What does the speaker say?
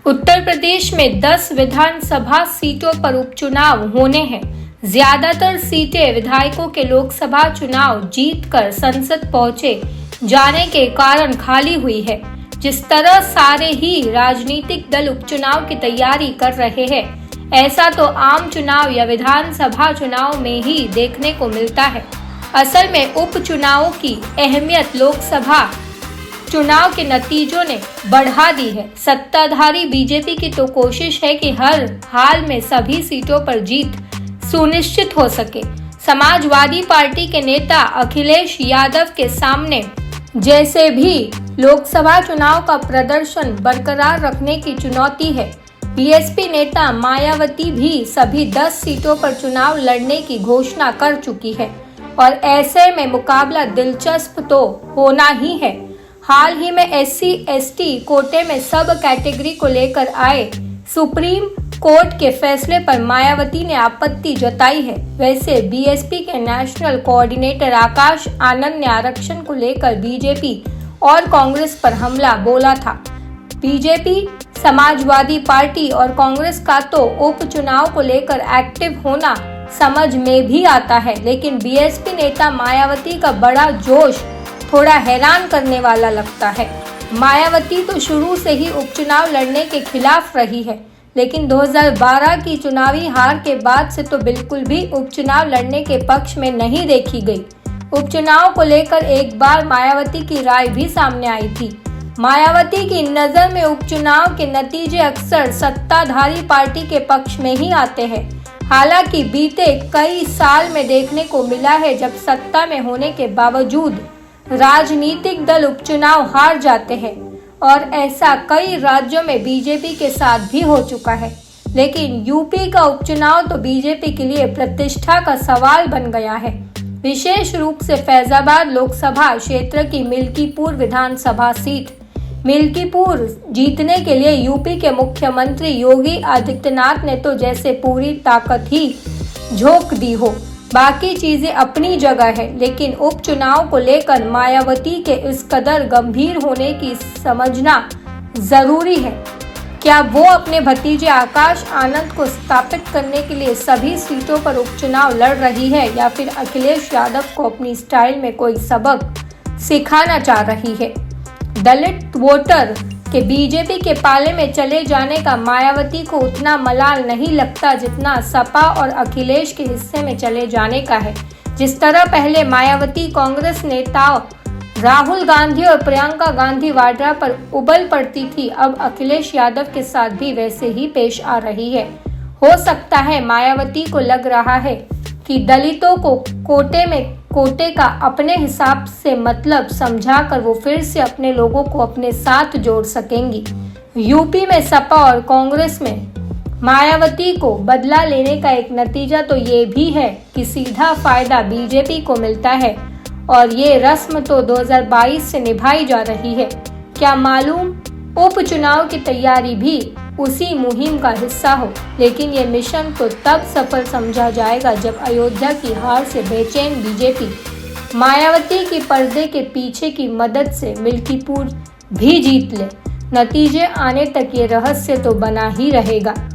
उत्तर प्रदेश में 10 विधानसभा सीटों पर उपचुनाव होने हैं। ज्यादातर सीटें विधायकों के लोकसभा चुनाव जीतकर संसद पहुंचे जाने के कारण खाली हुई है। जिस तरह सारे ही राजनीतिक दल उपचुनाव की तैयारी कर रहे हैं, ऐसा तो आम चुनाव या विधानसभा चुनाव में ही देखने को मिलता है। असल में उपचुनावों की अहमियत लोकसभा चुनाव के नतीजों ने बढ़ा दी है। सत्ताधारी बीजेपी की तो कोशिश है कि हर हाल में सभी सीटों पर जीत सुनिश्चित हो सके। समाजवादी पार्टी के नेता अखिलेश यादव के सामने जैसे भी लोकसभा चुनाव का प्रदर्शन बरकरार रखने की चुनौती है। बीएसपी नेता मायावती भी सभी 10 सीटों पर चुनाव लड़ने की घोषणा कर चुकी है और ऐसे में मुकाबला दिलचस्प तो होना ही है। हाल ही में SC/ST कोटे में सब कैटेगरी को लेकर आए सुप्रीम कोर्ट के फैसले पर मायावती ने आपत्ति जताई है। वैसे बीएसपी के नेशनल कोऑर्डिनेटर आकाश आनंद ने आरक्षण को लेकर बीजेपी और कांग्रेस पर हमला बोला था। बीजेपी, समाजवादी पार्टी और कांग्रेस का तो उपचुनाव को लेकर एक्टिव होना समझ में भी आता है, लेकिन बीएसपी नेता मायावती का बड़ा जोश थोड़ा हैरान करने वाला लगता है। मायावती तो शुरू से ही उपचुनाव लड़ने के खिलाफ रही है, लेकिन 2012 की चुनावी हार के बाद से तो बिल्कुल भी उपचुनाव लड़ने के पक्ष में नहीं देखी गई। उपचुनाव को लेकर एक बार मायावती की राय भी सामने आई थी। मायावती की नज़र में उपचुनाव के नतीजे अक्सर सत्ताधारी पार्टी के पक्ष में ही आते हैं। हालांकि बीते कई साल में देखने को मिला है, जब सत्ता में होने के बावजूद राजनीतिक दल उपचुनाव हार जाते हैं और ऐसा कई राज्यों में बीजेपी के साथ भी हो चुका है। लेकिन यूपी का उपचुनाव तो बीजेपी के लिए प्रतिष्ठा का सवाल बन गया है। विशेष रूप से फैजाबाद लोकसभा क्षेत्र की मिल्कीपुर विधानसभा सीट। मिल्कीपुर जीतने के लिए यूपी के मुख्यमंत्री योगी आदित्यनाथ ने तो जैसे पूरी ताकत ही झोंक दी हो। बाकी चीजें अपनी जगह है, लेकिन उपचुनाव को लेकर मायावती के इस कदर गंभीर होने की समझना जरूरी है। क्या वो अपने भतीजे आकाश आनंद को स्थापित करने के लिए सभी सीटों पर उपचुनाव लड़ रही है, या फिर अखिलेश यादव को अपनी स्टाइल में कोई सबक सिखाना चाह रही है? दलित वोटर के बीजेपी के पाले में चले जाने का मायावती को उतना मलाल नहीं लगता जितना सपा और अखिलेश के हिस्से में चले जाने का है। जिस तरह पहले मायावती कांग्रेस नेताओं राहुल गांधी और प्रियंका गांधी वाड्रा पर उबल पड़ती थी, अब अखिलेश यादव के साथ भी वैसे ही पेश आ रही है। हो सकता है मायावती को लग रहा है कि दलितों को कोटे का अपने हिसाब से मतलब समझाकर वो फिर से अपने लोगों को अपने साथ जोड़ सकेंगी। यूपी में सपा और कांग्रेस में मायावती को बदला लेने का एक नतीजा तो ये भी है कि सीधा फायदा बीजेपी को मिलता है और ये रस्म तो 2022 से निभाई जा रही है। क्या मालूम उपचुनाव की तैयारी भी उसी मुहिम का हिस्सा हो, लेकिन ये मिशन तो तब सफल समझा जाएगा जब अयोध्या की हार से बेचैन बीजेपी मायावती की पर्दे के पीछे की मदद से मिल्कीपुर भी जीत ले। नतीजे आने तक ये रहस्य तो बना ही रहेगा।